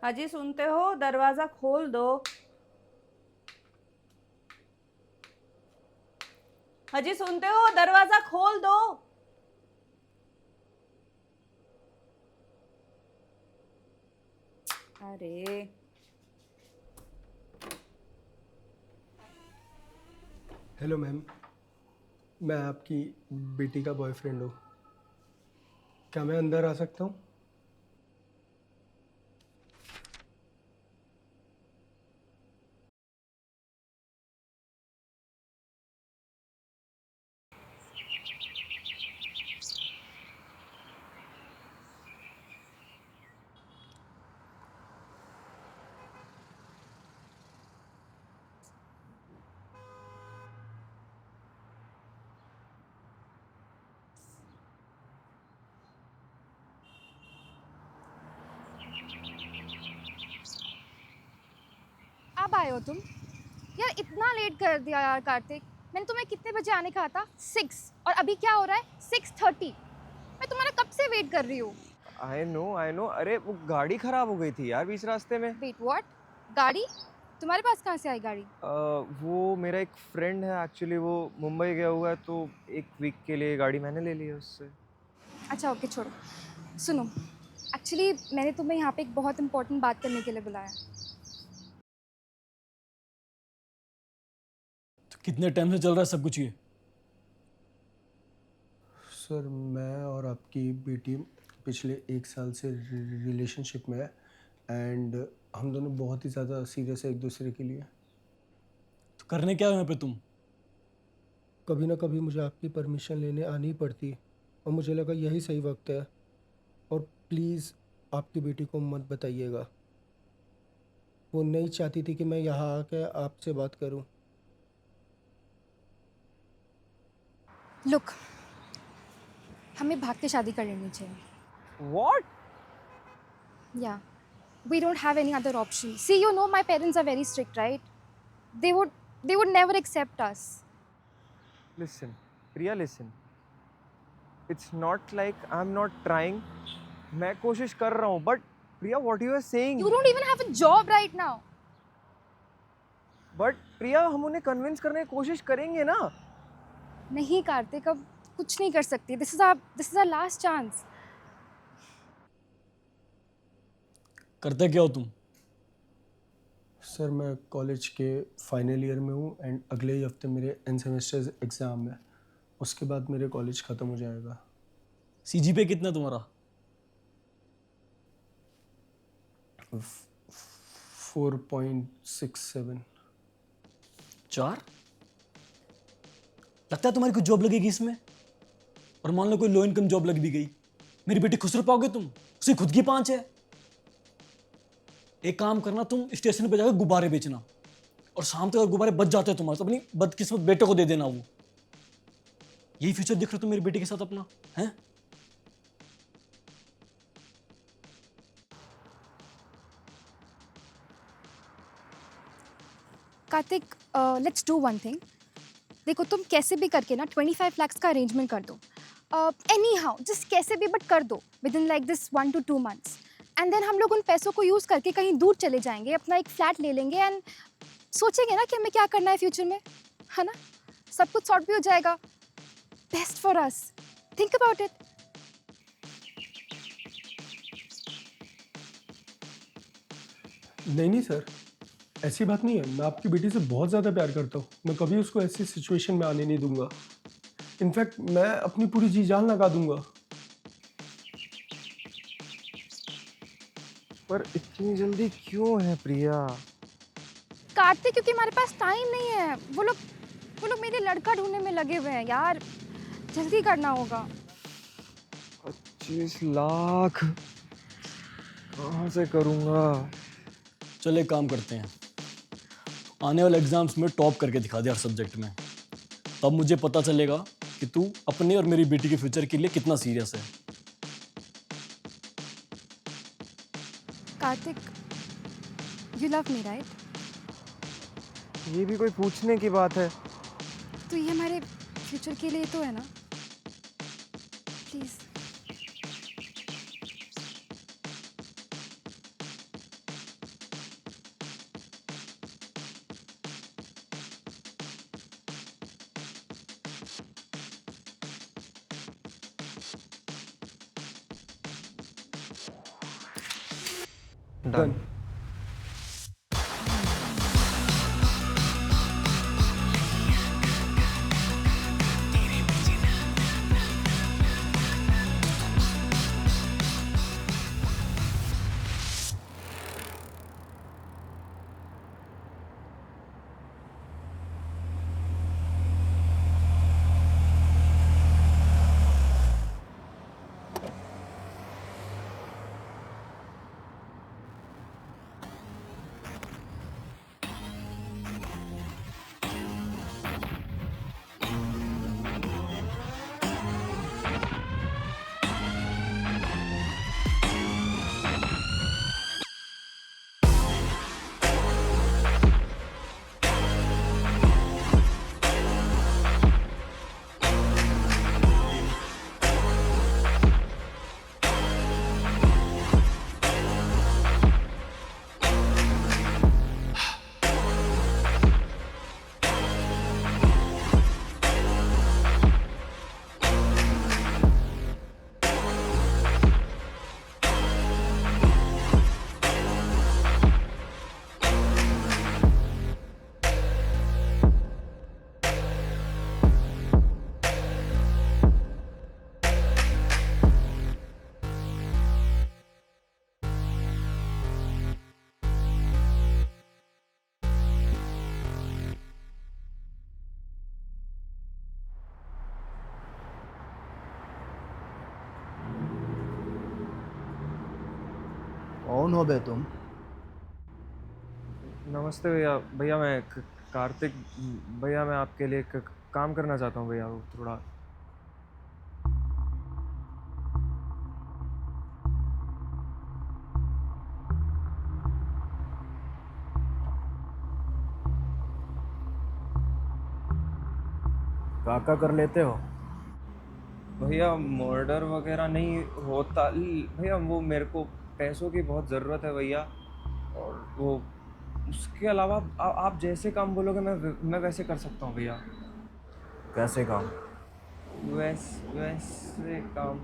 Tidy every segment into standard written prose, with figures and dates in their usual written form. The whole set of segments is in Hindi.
अजी सुनते हो? दरवाजा खोल दो। अजी सुनते हो? दरवाजा खोल दो। अरे हेलो मैम, मैं आपकी बेटी का बॉयफ्रेंड हूँ। क्या मैं अंदर आ सकता हूँ? अब आए हो तुम? यार इतना लेट कर दिया यार कार्तिक। मैंने तुम्हें कितने बजे आने कहा था? 6। और अभी क्या हो रहा है? 6:30। मैं तुम्हारा कब से वेट कर रही हूँ। I know. अरे वो गाड़ी खराब हो गई थी यार बीच रास्ते में। Wait what? गाड़ी? तुम्हारे पास कहाँ से आई गाड़ी? वो मेरा एक फ्रेंड है एक्चुअली, वो मुंबई गया हुआ है तो एक वीक के लिए गाड़ी मैंने ले ली है उससे। अच्छा ओके छोड़ो। सुनो, एक्चुअली मैंने तुम्हें यहाँ पे एक बहुत इंपॉर्टेंट बात करने के लिए बुलाया। तो कितने टाइम से चल रहा है सब कुछ ये? सर, मैं और आपकी बेटी पिछले 1 साल से रिलेशनशिप में है एंड हम दोनों बहुत ही ज़्यादा सीरियस है एक दूसरे के लिए। तो करने क्या है यहाँ पे तुम? कभी ना कभी मुझे आपकी परमिशन लेने आनी ही पड़ती और मुझे लगा यही सही वक्त है। और प्लीज़ आपकी बेटी को मत बताइएगा। वो नहीं चाहती थी कि मैं यहाँ आके आपसे बात करूँ। लुक, हमें भाग के शादी कर लेनी चाहिए। व्हाट? या we don't have any other option. See, you know my parents are very strict, right? They would they would never accept us. Listen Priya, listen, it's not like I am not trying. मैं कोशिश कर रहा हूँ but Priya, what you are saying? You don't even have a job right now. But Priya, हम उन्हें कन्विंस करने की कोशिश करेंगे ना। नहीं कार्तिक, अब कुछ नहीं कर सकती। This is our last chance. करते क्या हो तुम? सर, मैं कॉलेज के फाइनल ईयर में हूँ एंड अगले ही हफ्ते मेरे एंड सेमेस्टर एग्ज़ाम है। उसके बाद मेरे कॉलेज ख़त्म हो जाएगा। सीजीपीए कितना तुम्हारा? 4.67। 4? लगता है तुम्हारी कुछ जॉब लगेगी इसमें। और मान लो कोई लो इनकम जॉब लग भी गई, मेरी बेटी खुश रह पाओगे तुम? उसे खुद की 5 है। एक काम करना, तुम स्टेशन पे जाकर गुब्बारे बेचना, और शाम तक अगर गुब्बारे बच जाते हैं तुम्हारे तो अपनी बदकिस्मत बेटे को दे देना। वो यही फ्यूचर दिख रहा तुम मेरी बेटी के साथ अपना है? Kartik, let's do one thing. देखो, तुम कैसे भी करके ना 25 lakhs का अरेंजमेंट कर दो। एनी हाउ, जस्ट कैसे भी बट कर दो with in like this 1 to 2 months। And then हम लोग उन पैसों को यूज़ करके कहीं दूर चले जाएंगे, अपना एक फ्लैट ले लेंगे एंड सोचेंगे ना कि हमें क्या करना है फ्यूचर में, है ना? सब कुछ सॉर्ट भी हो जाएगा। Best for us. Think about it. नहीं नहीं सर, ऐसी बात नहीं है। मैं आपकी बेटी से बहुत ज़्यादा प्यार करता हूँ। मैं कभी उसको ऐसी सिचुएशन में आने नहीं दूंगा। इनफैक्ट मैं अपनी पूरी जी जान लगा दूंगा। पर इतनी जल्दी क्यों है प्रिया? कार्तिक, क्योंकि हमारे पास टाइम नहीं है। वो लोग मेरे लड़का ढूंढने में लगे हुए हैं यार। जल्दी करना होगा। 25 लाख कहाँ से करूँगा? चलो एक काम करते हैं, आने वाले एग्जाम्स में टॉप करके दिखा दे हर सब्जेक्ट में। तब मुझे पता चलेगा कि तू अपने और मेरी बेटी के फ्यूचर के लिए कितना सीरियस है। Kartik, you love me right? ये भी कोई पूछने की बात है? तो ये हमारे फ्यूचर के लिए तो है ना? प्लीज। डन। कौन हो बे तुम? नमस्ते भैया। भैया मैं कार्तिक। भैया मैं आपके लिए काम करना चाहता हूँ भैया, वो थोड़ा। काका कर लेते हो? भैया मर्डर वगैरह नहीं होता भैया, वो मेरे को पैसों की बहुत ज़रूरत है भैया। और वो उसके अलावा आप जैसे काम बोलोगे मैं वैसे कर सकता हूँ भैया। कैसे काम? वैसे काम।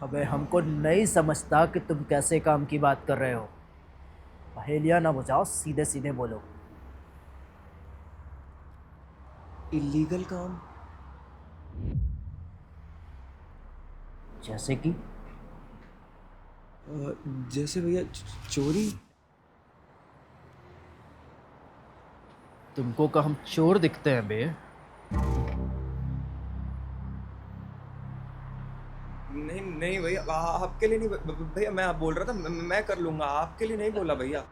अबे हमको नहीं समझता कि तुम कैसे काम की बात कर रहे हो। पहेलियां ना बुझाओ, सीधे सीधे बोलो। इलीगल काम। जैसे कि? जैसे भैया चोरी। तुमको का हम चोर दिखते हैं बे? नहीं नहीं भैया, आपके लिए नहीं भैया। मैं आप बोल रहा था मैं कर लूंगा, आपके लिए नहीं बोला भैया।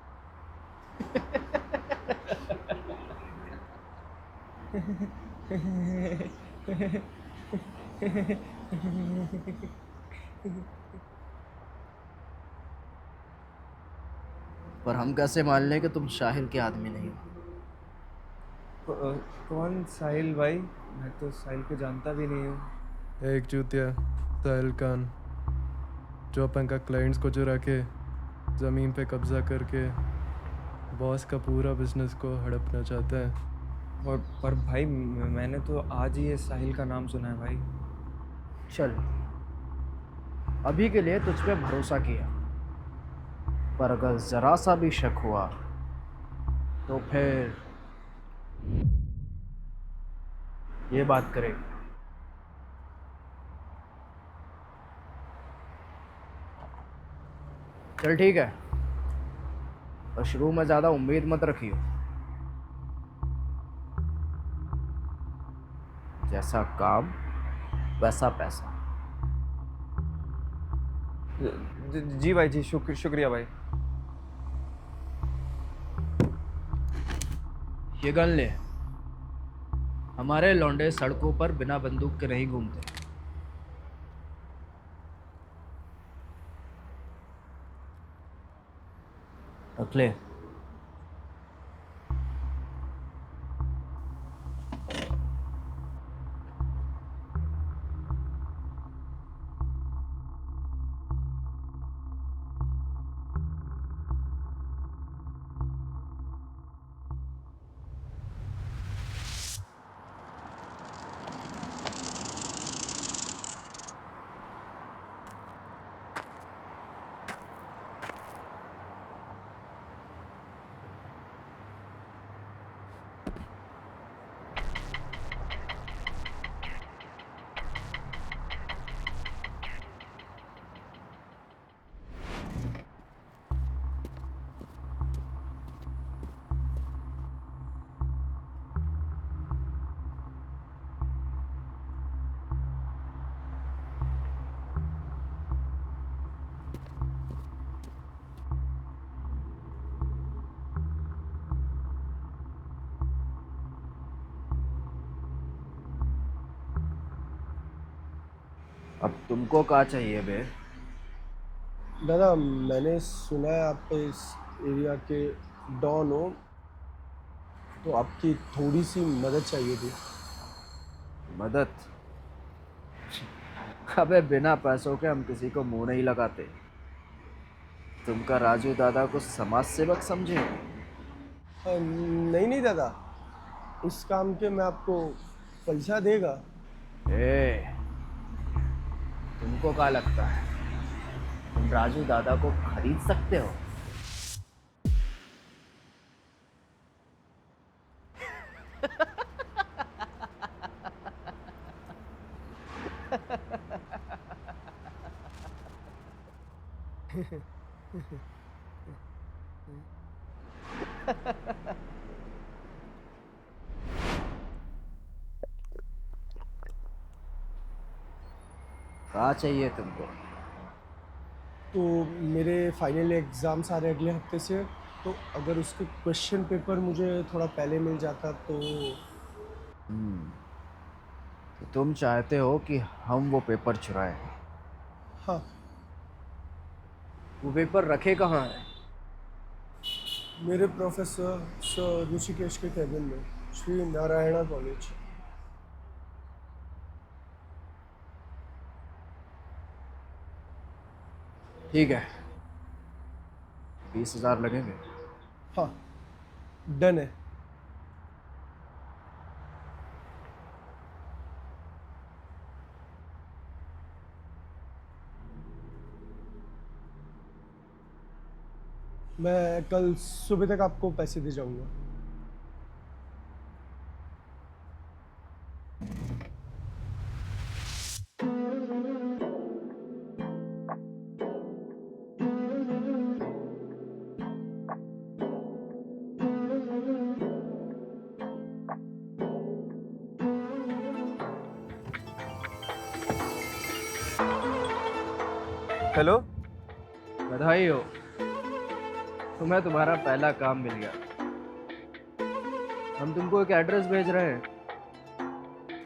पर हम कैसे मान लें कि तुम साहिल के आदमी नहीं हो? कौन साहिल भाई? मैं तो साहिल को जानता भी नहीं हूँ। एक चूतिया साहिल खान, जो अपन का क्लाइंट्स को चुरा के ज़मीन पे कब्जा करके बॉस का पूरा बिजनेस को हड़पना चाहता है। और पर भाई मैंने तो आज ही ये साहिल का नाम सुना है भाई। चल, अभी के लिए तुझ पे भरोसा किया, पर अगर जरा सा भी शक हुआ तो फिर ये बात करेगी। चल ठीक है, पर शुरू में ज़्यादा उम्मीद मत रखियो। जैसा काम वैसा पैसा। जी भाई जी, शुक्रिया भाई। ये गन ले। हमारे लौंडे सड़कों पर बिना बंदूक के नहीं घूमते। रख ले। अब तुमको क्या चाहिए बे? दादा मैंने सुना है आप इस एरिया के डॉन हो, तो आपकी थोड़ी सी मदद चाहिए थी। मदद? अबे बिना पैसों के हम किसी को मुंह नहीं लगाते। तुमका राजू दादा को समाज सेवक समझे? नहीं नहीं दादा, इस काम के मैं आपको पैसा देगा। ए, तुमको क्या लगता है तुम राजू दादा को खरीद सकते हो? क्या चाहिए तुमको? तो मेरे फाइनल एग्ज़ाम्स आ रहे अगले हफ्ते से, तो अगर उसके क्वेश्चन पेपर मुझे थोड़ा पहले मिल जाता तो। तो तुम चाहते हो कि हम वो पेपर चुराएं? हाँ। वो पेपर रखे कहाँ है? मेरे प्रोफेसर सर ऋषिकेश के कैबिन में, श्री नारायणा कॉलेज। ठीक है, 20,000 लगेंगे। हाँ, डन है। मैं कल सुबह तक आपको पैसे दे जाऊंगा। हेलो। बधाई हो, तुम्हें तुम्हारा पहला काम मिल गया। हम तुमको एक एड्रेस भेज रहे हैं,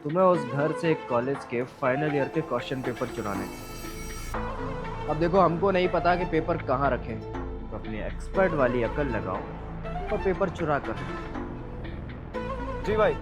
तुम्हें उस घर से एक कॉलेज के फाइनल ईयर के क्वेश्चन पेपर चुराने। अब देखो, हमको नहीं पता कि पेपर कहाँ रखें, तो अपनी एक्सपर्ट वाली अकल लगाओ और पेपर चुरा कर। जी भाई।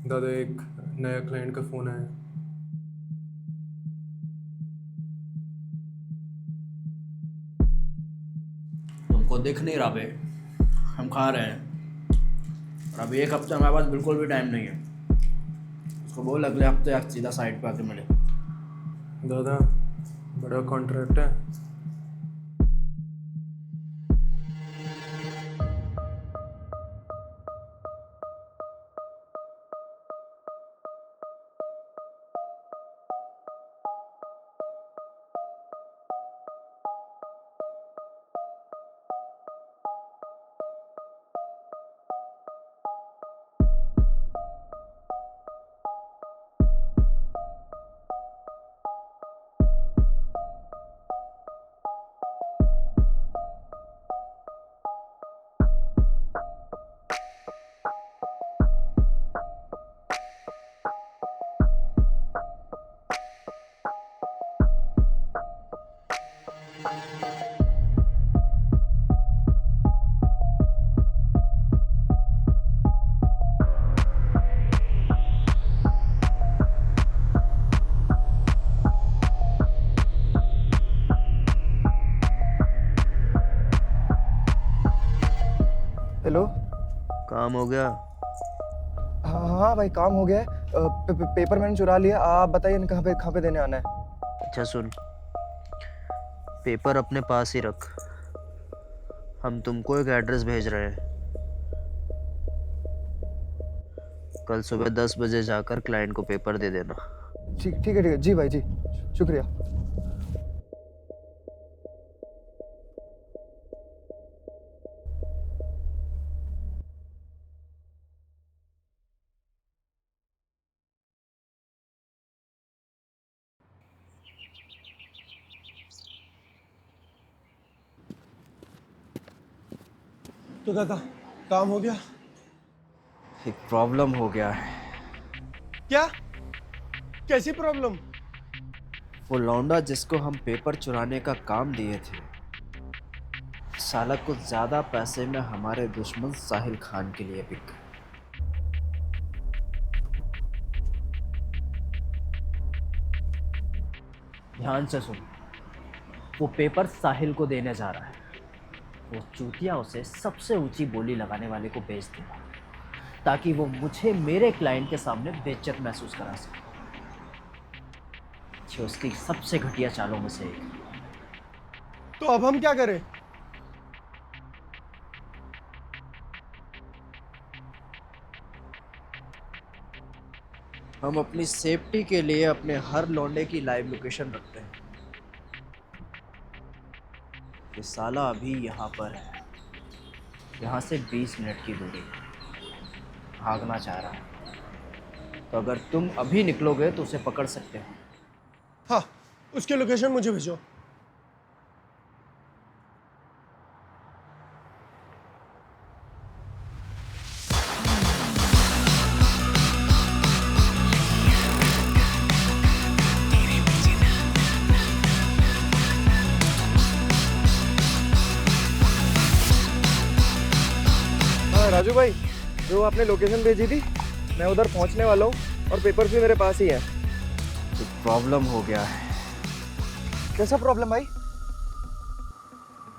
दादा एक नया क्लाइंट का फ़ोन आया। को दिख नहीं रहा बे, हम खा रहे हैं। और अभी एक हफ्ते हमारे पास बिल्कुल भी टाइम नहीं है। उसको बोल अगले हफ्ते सीधा साइड पे आके मिले। दादा बड़ा कॉन्ट्रैक्ट है। हेलो। काम हो गया? हाँ हाँ भाई, काम हो गया है। पेपर मैंने चुरा लिया। आप बताइए ना कहाँ पे देने आना है। अच्छा सुन, पेपर अपने पास ही रख। हम तुमको एक एड्रेस भेज रहे हैं। कल सुबह 10 बजे जाकर क्लाइंट को पेपर दे देना। ठीक है जी भाई जी, शुक्रिया। तो काका, काम हो गया? एक प्रॉब्लम हो गया है। क्या? कैसी प्रॉब्लम? वो लौंडा जिसको हम पेपर चुराने का काम दिए थे, साला कुछ ज्यादा पैसे में हमारे दुश्मन साहिल खान के लिए बिक गए। ध्यान से सुन, वो पेपर साहिल को देने जा रहा है। वो चूतिया उसे सबसे ऊंची बोली लगाने वाले को बेच देगा, ताकि वो मुझे मेरे क्लाइंट के सामने बेइज्जत महसूस करा सके। ये उसकी सबसे घटिया चालों में से एक। तो अब हम क्या करें? हम अपनी सेफ्टी के लिए अपने हर लौंडे की लाइव लोकेशन रखते हैं। ये साला अभी यहाँ पर है, यहाँ से 20 मिनट की दूरी, भागना चाह रहा है। तो अगर तुम अभी निकलोगे तो उसे पकड़ सकते हो। हाँ, उसकी लोकेशन मुझे भेजो। राजू भाई, जो आपने लोकेशन भेजी थी, मैं उधर पहुंचने वाला हूँ और पेपर भी मेरे पास ही है। तो प्रॉब्लम हो गया है। कैसा प्रॉब्लम भाई?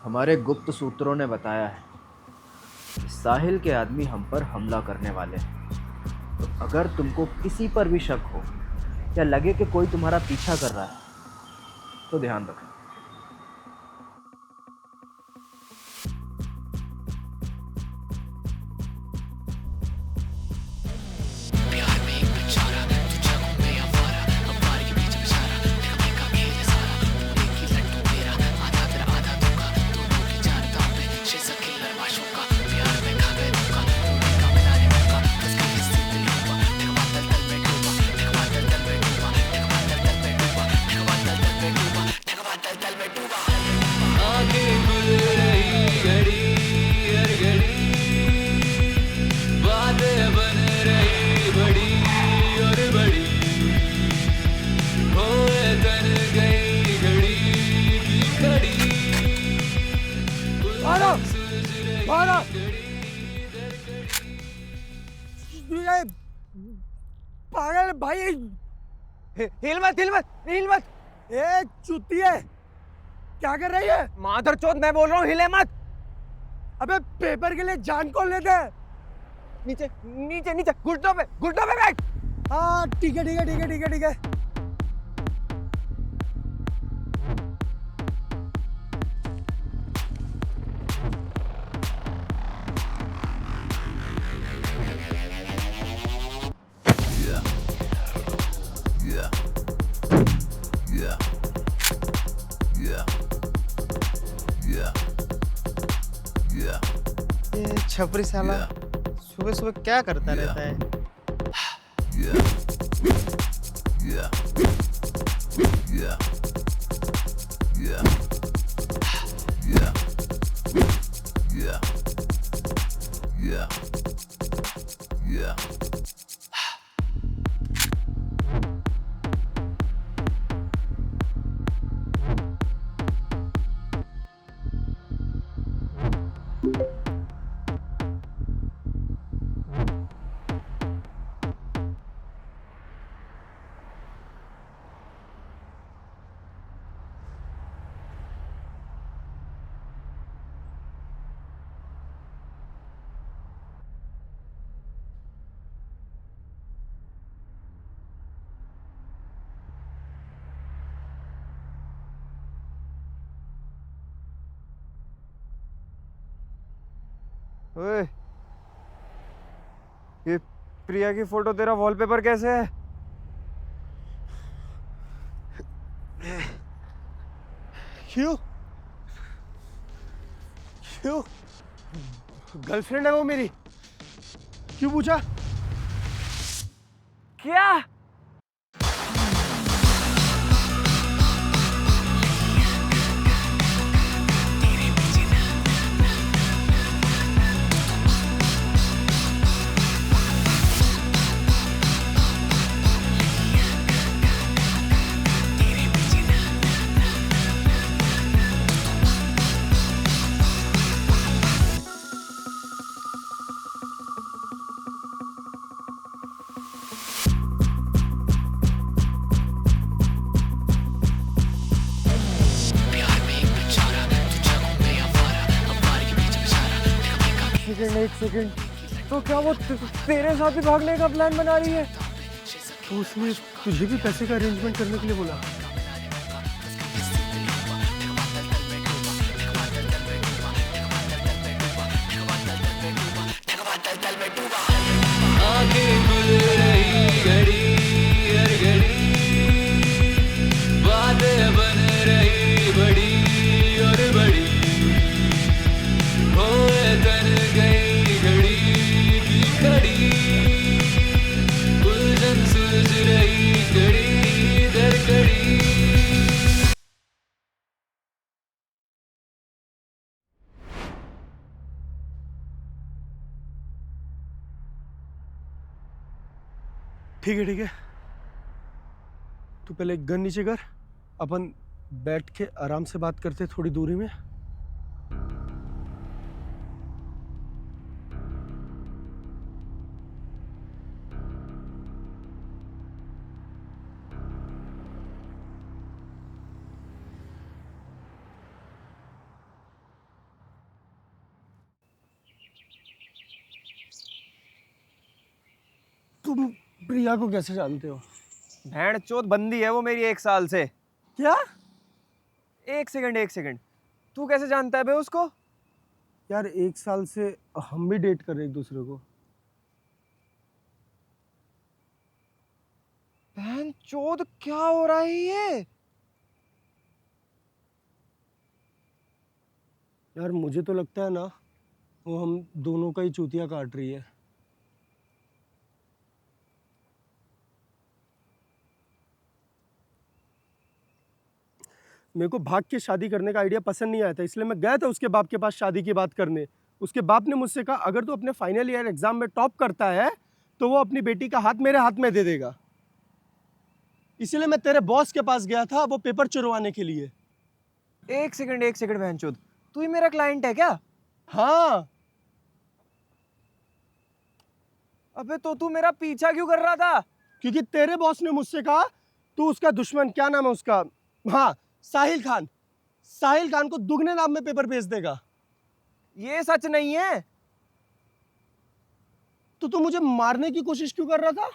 हमारे गुप्त सूत्रों ने बताया है कि साहिल के आदमी हम पर हमला करने वाले हैं। तो अगर तुमको किसी पर भी शक हो या लगे कि कोई तुम्हारा पीछा कर रहा है, तो ध्यान रखना। पागल भाई, हिल मत हिल मत हिल मत। ए चुतिए, क्या कर रही है? मादरचोद, मैं बोल रहा हूँ हिले मत। अबे पेपर के लिए जान कौन लेता है? नीचे नीचे नीचे, घुटनों पे बैठ। हाँ ठीक है ठीक है ठीक है ठीक है ठीक है। ये छपरी साला सुबह सुबह क्या करता रहता है? ओए, ये प्रिया की फोटो तेरा वॉलपेपर कैसे है? क्यों क्यों? गर्लफ्रेंड है वो मेरी। क्यों पूछा? क्या? एक सेकंड, तो क्या वो तेरे साथ ही भागने का प्लान बना रही है? तो उसने तुझे भी पैसे का अरेंजमेंट करने के लिए बोला? ठीक है तू पहले गन नीचे कर, अपन बैठ के आराम से बात करते थोड़ी दूरी में। तुम प्रिया को कैसे जानते हो? भेड़ चोद बंदी है वो मेरी 1 साल से। क्या? एक सेकंड, तू कैसे जानता है बे उसको? यार 1 साल से हम भी डेट कर रहे एक दूसरे को। बहन चोद क्या हो रहा है ये? यार मुझे तो लगता है ना वो हम दोनों का ही चूतिया काट रही है। मेरे को भाग के शादी करने का आइडिया पसंद नहीं आया था, इसलिए मैं गया था उसके बाप के पास शादी की बात करने। उसके बाप ने मुझसे कहा अगर तू अपने फाइनल ईयर एग्जाम में टॉप करता है तो वो अपनी बेटी का हाथ मेरे हाथ में दे देगा। इसीलिए मैं तेरे बॉस के पास गया था वो पेपर चुरवाने के लिए। एक सेकंड बहनचोद, तू ही मेरा क्लाइंट है क्या? हाँ। अबे तो तू मेरा पीछा क्यों कर रहा था? क्योंकि तेरे बॉस ने मुझसे कहा तू उसका दुश्मन, क्या नाम है उसका, हाँ साहिल खान को दुगने नाम में पेपर भेज देगा। ये सच नहीं है। तो तू मुझे मारने की कोशिश क्यों कर रहा था?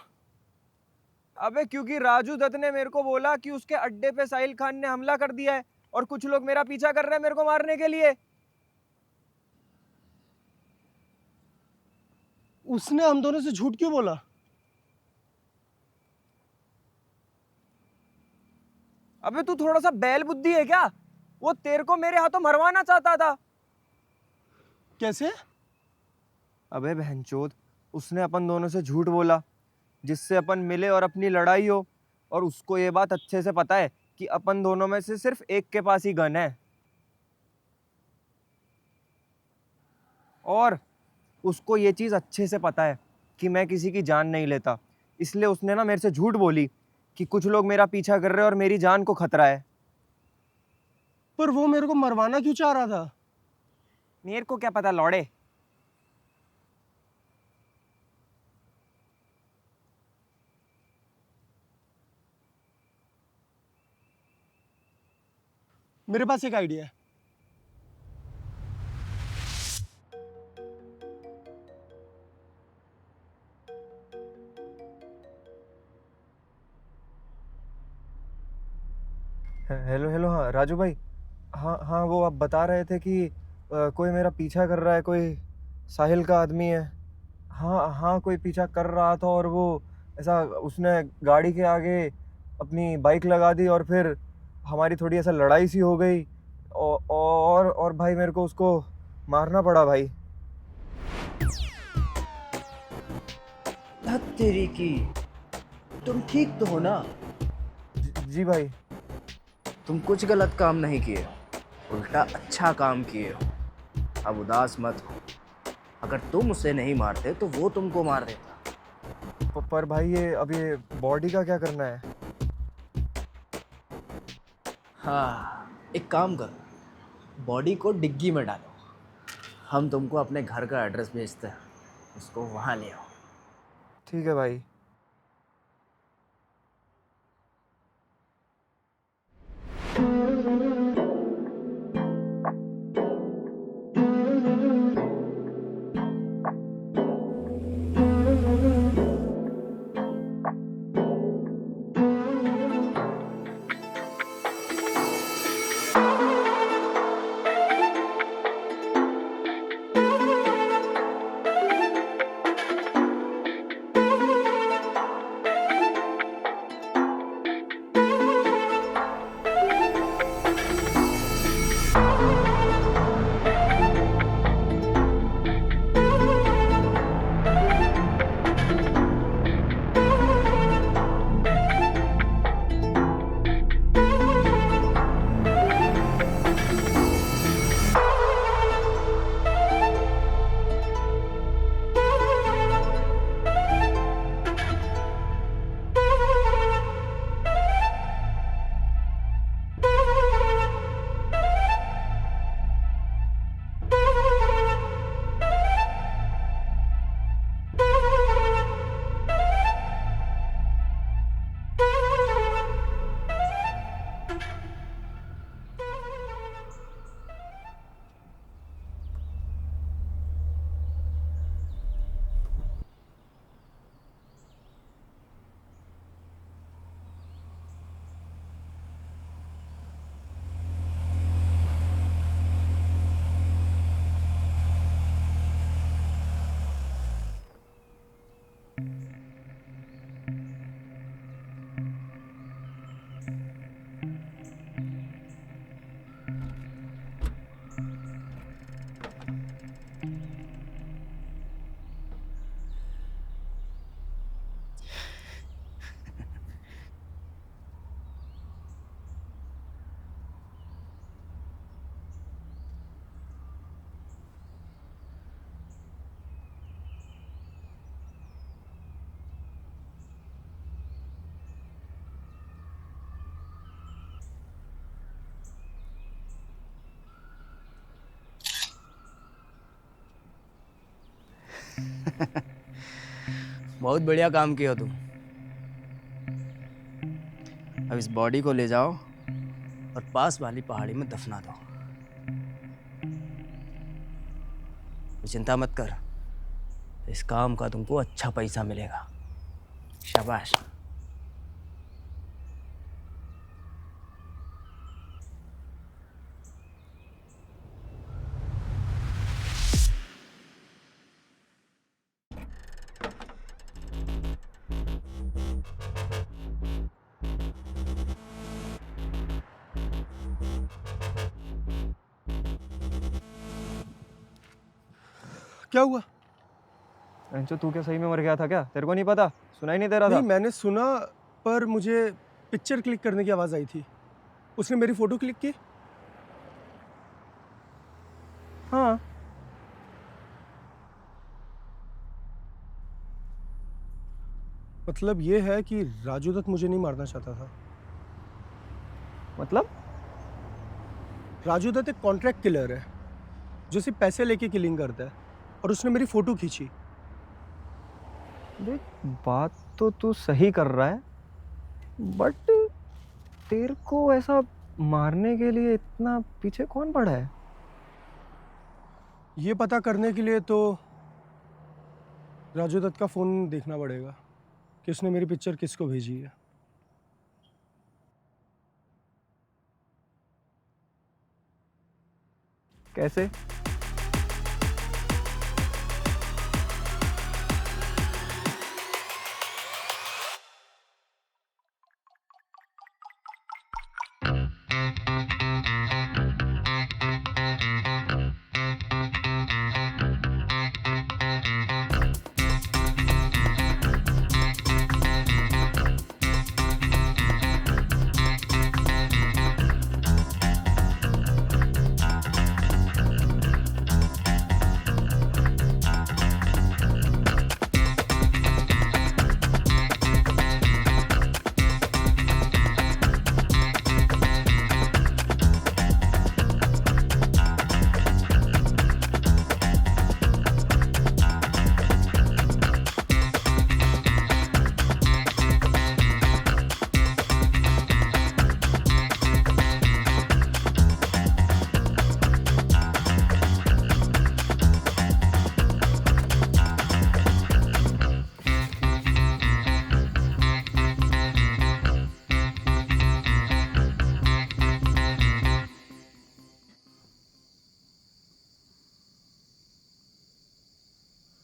अबे क्योंकि राजू दत्त ने मेरे को बोला कि उसके अड्डे पे साहिल खान ने हमला कर दिया है और कुछ लोग मेरा पीछा कर रहे हैं मेरे को मारने के लिए। उसने हम दोनों से झूठ क्यों बोला? अबे तू थोड़ा सा बैल बुद्धि है क्या? वो तेरे को मेरे हाथों मरवाना चाहता था। कैसे? अबे बहनचोद, उसने अपन दोनों से झूठ बोला जिससे अपन मिले और अपनी लड़ाई हो, और उसको ये बात अच्छे से पता है कि अपन दोनों में से सिर्फ एक के पास ही गन है। और उसको ये चीज़ अच्छे से पता है कि मैं किसी की जान नहीं लेता, इसलिए उसने ना मेरे से झूठ बोली कि कुछ लोग मेरा पीछा कर रहे हैं और मेरी जान को खतरा है। पर वो मेरे को मरवाना क्यों चाह रहा था? मेरे को क्या पता लौड़े। मेरे पास एक आइडिया है। हेलो हेलो, हाँ राजू भाई। हाँ हाँ, वो आप बता रहे थे कि कोई मेरा पीछा कर रहा है, कोई साहिल का आदमी है। हाँ हाँ, कोई पीछा कर रहा था और वो ऐसा उसने गाड़ी के आगे अपनी बाइक लगा दी और फिर हमारी थोड़ी ऐसा लड़ाई सी हो गई और भाई मेरे को उसको मारना पड़ा भाई। धत तेरी की, तुम ठीक तो हो ना? जी भाई। तुम कुछ गलत काम नहीं किए, उल्टा अच्छा काम किए हो। अब उदास मत हो, अगर तुम उसे नहीं मारते तो वो तुमको मार देता। पर भाई ये बॉडी का क्या करना है? हाँ, एक काम करो, बॉडी को डिग्गी में डालो। हम तुमको अपने घर का एड्रेस भेजते हैं, उसको वहाँ ले आओ। ठीक है भाई। बहुत बढ़िया काम किया तुम। अब इस बॉडी को ले जाओ और पास वाली पहाड़ी में दफना दो। तो चिंता मत कर, इस काम का तुमको अच्छा पैसा मिलेगा। शाबाश। क्या हुआ? अंशु तू क्या सही में मर गया था क्या? तेरे को नहीं पता? सुनाई नहीं दे रहा था? नहीं, मैंने सुना, पर मुझे पिक्चर क्लिक करने की आवाज़ आई थी। उसने मेरी फ़ोटो क्लिक की। हाँ। मतलब ये है कि राजू दत्त मुझे नहीं मारना चाहता था। मतलब? राजू दत्त एक कॉन्ट्रैक्ट किलर है जो सिर्फ पैसे लेके किलिंग करता है, और उसने मेरी फ़ोटो खींची। देख, बात तो तू सही कर रहा है, बट तेरे को ऐसा मारने के लिए इतना पीछे कौन पड़ा है? ये पता करने के लिए तो राजू दत्त का फ़ोन देखना पड़ेगा कि उसने मेरी पिक्चर किसको भेजी है। कैसे?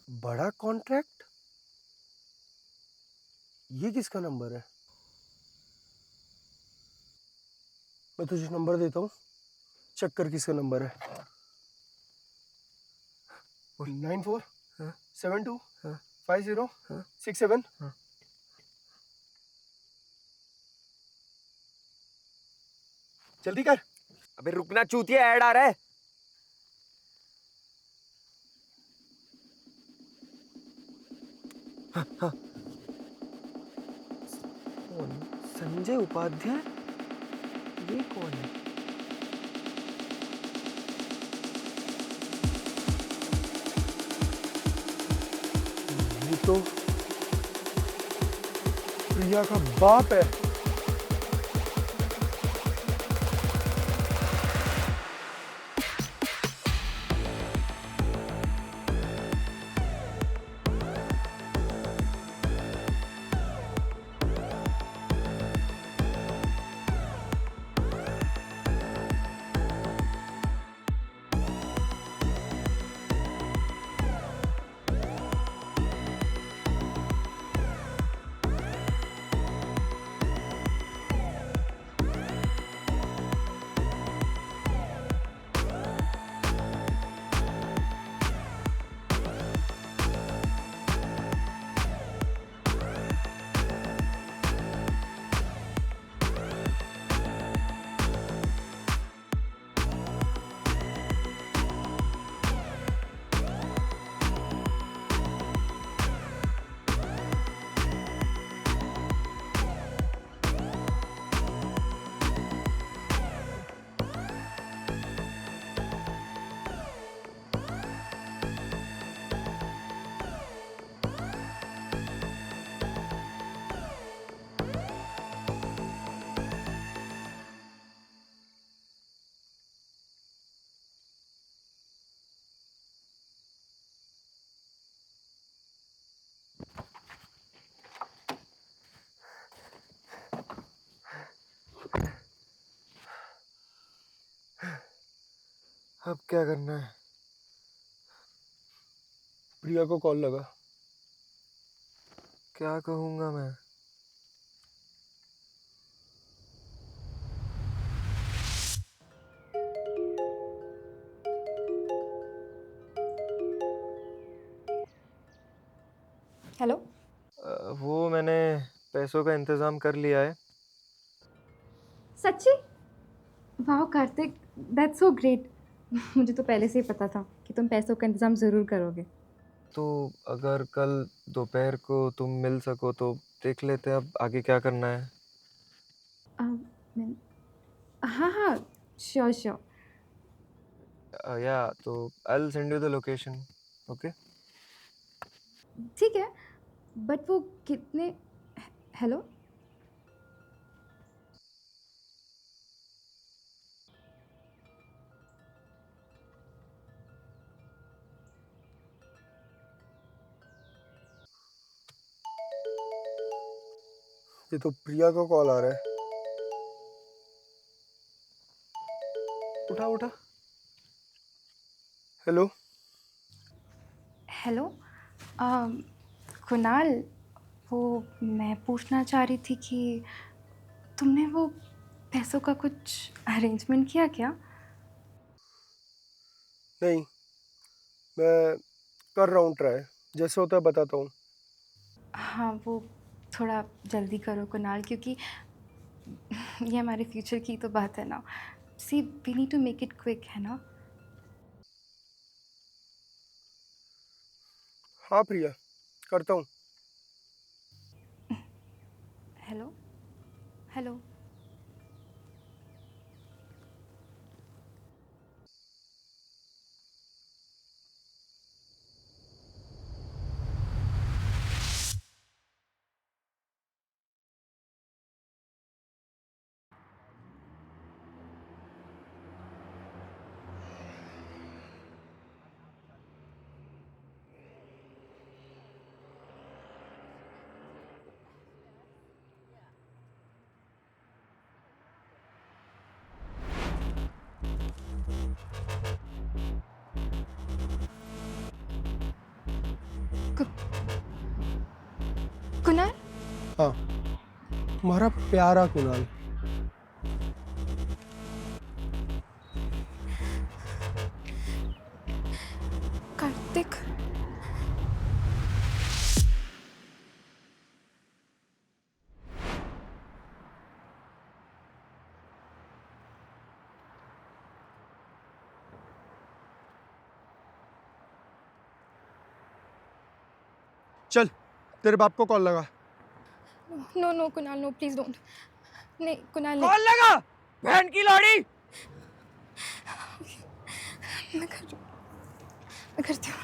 बड़ा कॉन्ट्रैक्ट? ये किसका नंबर है? मैं तुझे नंबर देता हूँ, चेक कर किसका नंबर है। 94725067। जल्दी कर। अबे रुकना चूतिया, ऐड आ रहा है। संजय उपाध्याय? ये कौन है? ये तो प्रिया का बाप है। अब क्या करना है? प्रिया को कॉल लगा। क्या कहूँगा मैं? हेलो। वो मैंने पैसों का इंतज़ाम कर लिया है। सच्ची? वाह कार्तिक, दैट्स सो ग्रेट। मुझे तो पहले से ही पता था कि तुम पैसों का इंतजाम ज़रूर करोगे। तो अगर कल दोपहर को तुम मिल सको तो देख लेते हैं अब आगे क्या करना है। मैं हाँ हाँ, श्योर श्योर। या तो I will send you the location. Okay. ठीक है, बट वो कितने। हेलो। ये तो प्रिया का कॉल आ रहा है। उठा उठा। हेलो। हेलो। कुणाल, वो मैं पूछना चाह रही थी कि तुमने वो पैसों का कुछ अरेंजमेंट किया क्या? नहीं, मैं कर रहा हूँ ट्राई। जैसे होता है बताता हूँ। हाँ, वो थोड़ा जल्दी करो कुणाल, क्योंकि ये हमारे फ्यूचर की तो बात है ना। See, we need to make it quick, है ना? हाँ प्रिया, करता हूँ। हेलो। हेलो। कुणाल। हाँ, तुम्हारा प्यारा कुणाल। कार्तिक। चल, तेरे बाप को कॉल लगा। No no Kunal, no please don't. नहीं कुणाल, नहीं। कॉल लगा बहन की लौड़ी। मैं कर रही हूँ, मैं करती हूँ।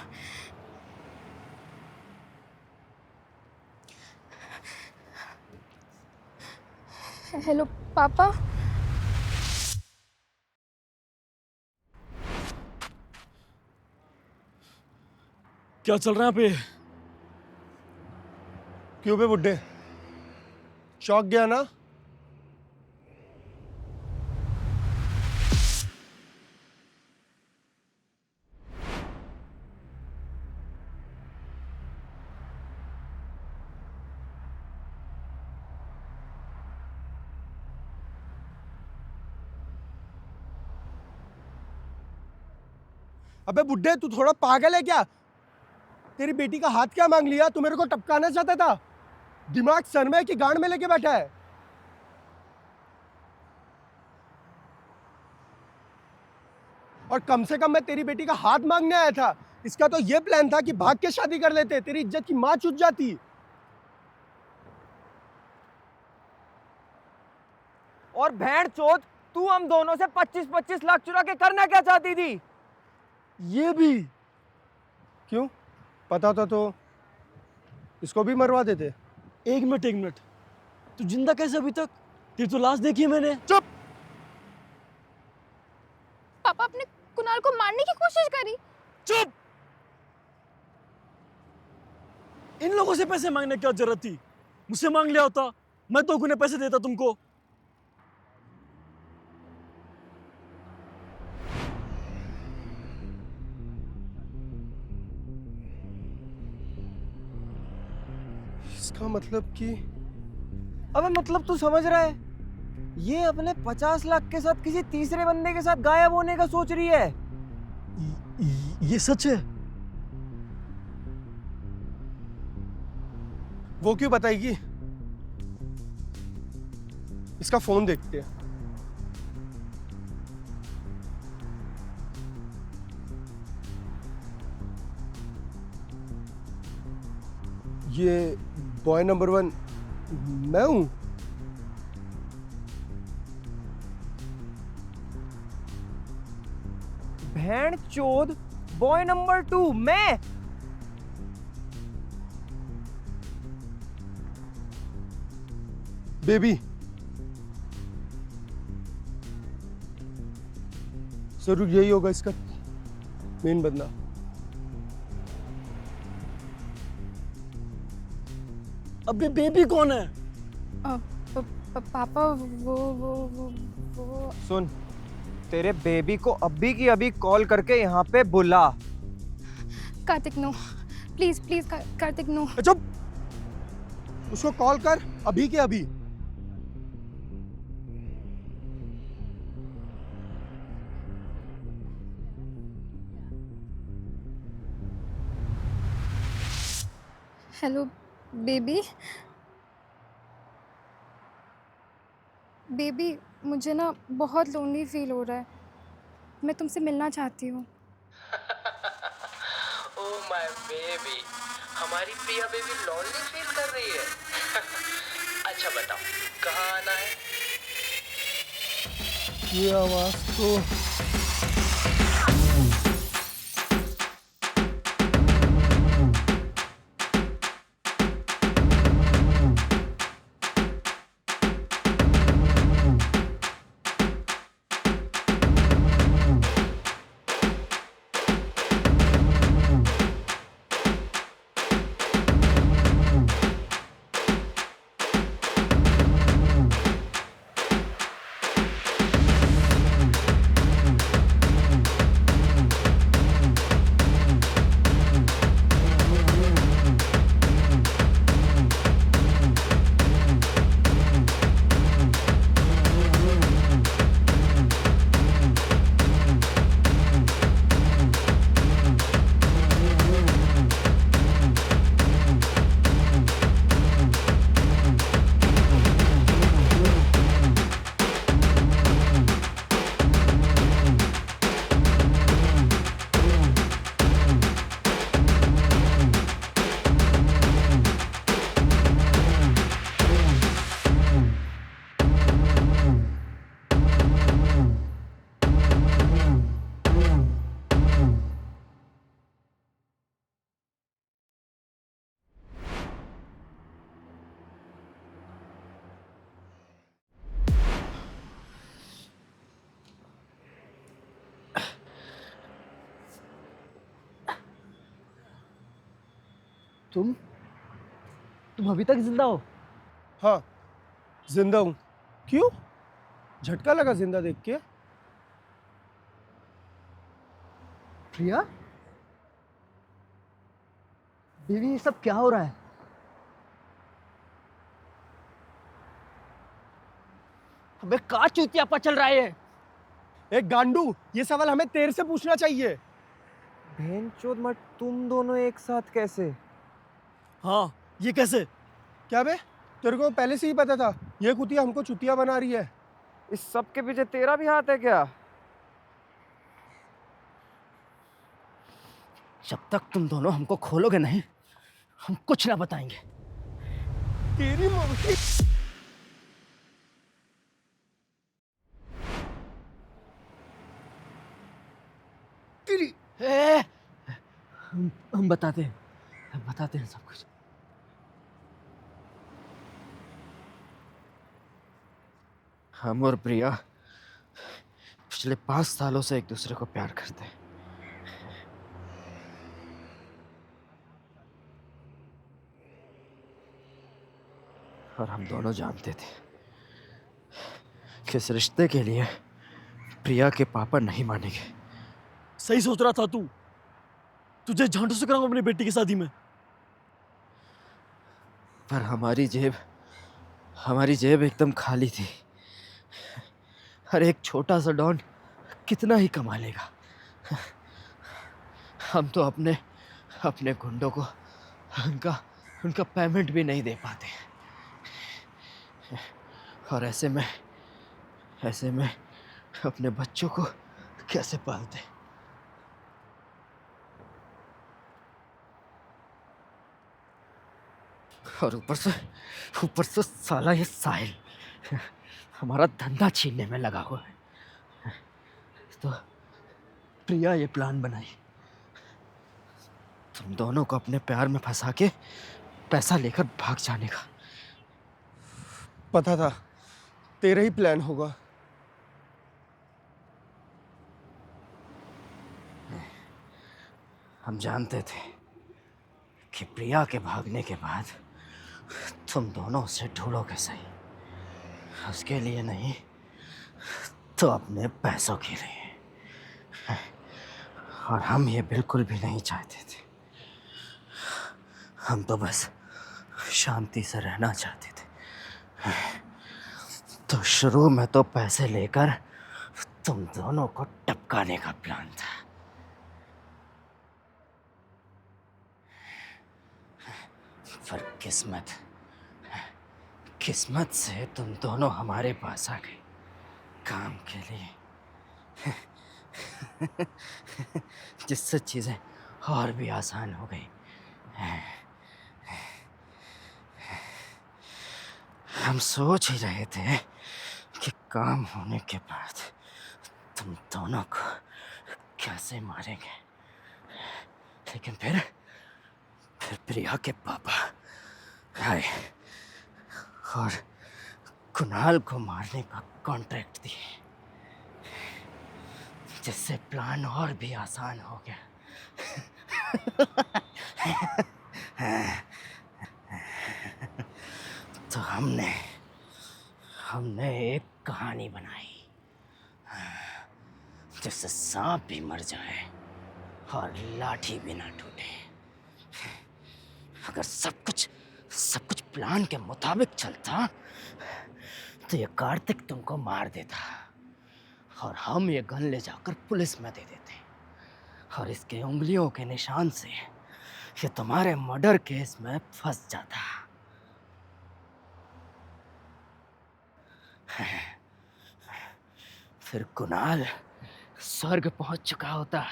हेलो पापा। क्या चल रहा है यहाँ पे? क्यों बे बुड्ढे, चौंक गया ना? अबे बुड्ढे, तू थोड़ा पागल है क्या? तेरी बेटी का हाथ क्या मांग लिया? तू मेरे को टपकाना चाहता था? दिमाग सर में कि गांड में लेके बैठा है? और कम से कम मैं तेरी बेटी का हाथ मांगने आया था। इसका तो ये प्लान था कि भाग के शादी कर लेते, तेरी इज्जत की मां चुट जाती। और बहन चोद, तू हम दोनों से 25-25 लाख चुरा के करना क्या चाहती थी? ये भी क्यों? पता था तो इसको भी मरवा देते। एक मिनट, तू जिंदा कैसे अभी तक? तेरी तो लाश देखी है मैंने। चुप। पापा अपने कुणाल को मारने की कोशिश करी। चुप। इन लोगों से पैसे मांगने की क्या जरूरत थी? मुझसे मांग लिया होता, मैं तो उन्हें पैसे देता तुमको। इसका मतलब कि अबे मतलब तू समझ रहा है, ये अपने 50 लाख के साथ किसी तीसरे बंदे के साथ गायब होने का सोच रही है। ये सच है? वो क्यों बताएगी? इसका फोन देखते हैं। ये बॉय नंबर 1 मैं हूं। भेड़ चोद, बॉय नंबर 2 मैं। बेबी जरूर यही होगा इसका मेन बंदा। अबे बेबी कौन है? पापा वो सुन, तेरे बेबी को अभी की अभी कॉल करके यहाँ पे बुला। Kartik no, please please Kartik no. चुप, उसको कॉल कर अभी के अभी। Hello baby. बेबी मुझे ना बहुत लोनली फील हो रहा है, मैं तुमसे मिलना चाहती हूँ। ओह माय बेबी, हमारी प्रिया बेबी लॉन्ली फील कर रही है। अच्छा बताओ कहाँ आना है? ये आवाज तो तुम अभी तक जिंदा हो? हाँ जिंदा हूं। क्यों, झटका लगा जिंदा देख के? प्रिया बेबी, ये सब क्या हो रहा है? अबे का चूतियापा चल रहा है? एक गांडू, ये सवाल हमें तेरे से पूछना चाहिए। भेंचोद मत, तुम दोनों एक साथ कैसे? हाँ, ये कैसे? क्या बे, तेरे को पहले से ही पता था ये कुतिया हमको चुतिया बना रही है? इस सब के पीछे तेरा भी हाथ है क्या? जब तक तुम दोनों हमको खोलोगे नहीं, हम कुछ ना बताएंगे। तेरी मौसी। तेरी हम बताते हैं सब कुछ। हम और प्रिया पिछले 5 सालों से एक दूसरे को प्यार करते हैं। और हम दोनों जानते थे कि इस रिश्ते के लिए प्रिया के पापा नहीं मानेंगे। सही सोच रहा था तू। तुझे झांटू से कराऊंगा अपनी बेटी की शादी में। पर हमारी जेब एकदम खाली थी। हर एक छोटा सा डॉन कितना ही कमा लेगा। हम तो अपने गुंडों को उनका पेमेंट भी नहीं दे पाते। और ऐसे में अपने बच्चों को कैसे पालते? और ऊपर से साला ये साहिल हमारा धंधा छीनने में लगा हुआ है। तो प्रिया ये प्लान बनाई तुम दोनों को अपने प्यार में फंसा के पैसा लेकर भाग जाने का। पता था तेरा ही प्लान होगा। हम जानते थे कि प्रिया के भागने के बाद तुम दोनों उसे ढूंढोगे सही, उसके लिए नहीं तो अपने पैसों के लिए। और हम ये बिल्कुल भी नहीं चाहते थे। हम तो बस शांति से रहना चाहते थे। तो शुरू में तो पैसे लेकर तुम दोनों को टपकाने का प्लान था। पर किस्मत से तुम दोनों हमारे पास आ गए काम के लिए, जिससे चीजें और भी आसान हो गई। हम सोच ही रहे थे कि काम होने के बाद तुम दोनों को कैसे मारेंगे, लेकिन फिर प्रिया के पापा आए और कुणाल को मारने का कॉन्ट्रैक्ट दिए, जिससे प्लान और भी आसान हो गया। तो हमने एक कहानी बनाई जिससे सांप भी मर जाए और लाठी भी ना टूटे। अगर सब कुछ प्लान के मुताबिक चलता तो ये कार्तिक तुमको मार देता और हम ये गन ले जाकर पुलिस में दे देते, और इसके उंगलियों के निशान से ये तुम्हारे मर्डर केस में फंस जाता। फिर कुणाल स्वर्ग पहुंच चुका होता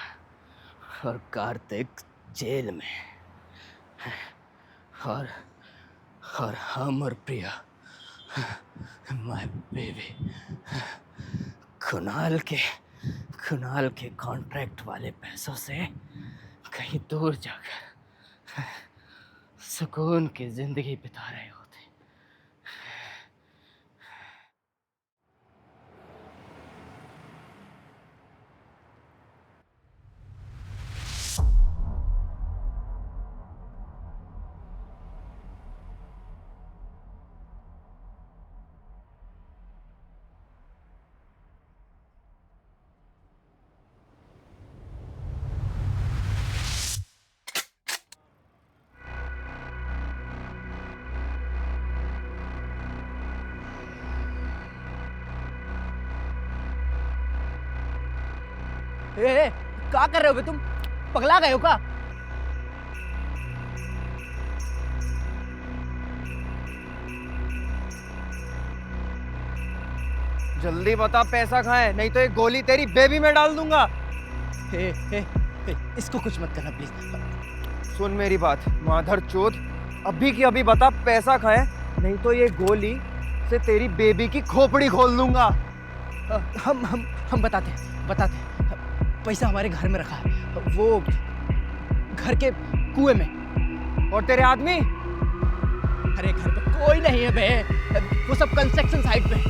और कार्तिक जेल में, और हम और प्रिया, माय बेबी, कुणाल के कॉन्ट्रैक्ट वाले पैसों से कहीं दूर जाकर सुकून की जिंदगी बिता रहे होते। क्या कर रहे हो बे तुम? पगला गए हो क्या? जल्दी बता पैसा कहाँ है, नहीं तो एक गोली तेरी बेबी में डाल दूंगा। इसको कुछ मत करना प्लीज। सुन मेरी बात माधर चोद, अभी की अभी बता पैसा कहाँ है, नहीं तो ये गोली से तेरी बेबी की खोपड़ी खोल दूंगा। हम बताते पैसा हमारे घर में रखा है, वो घर के कुएं में। और तेरे आदमी? अरे घर पे कोई नहीं है बे, वो सब कंस्ट्रक्शन साइट पे।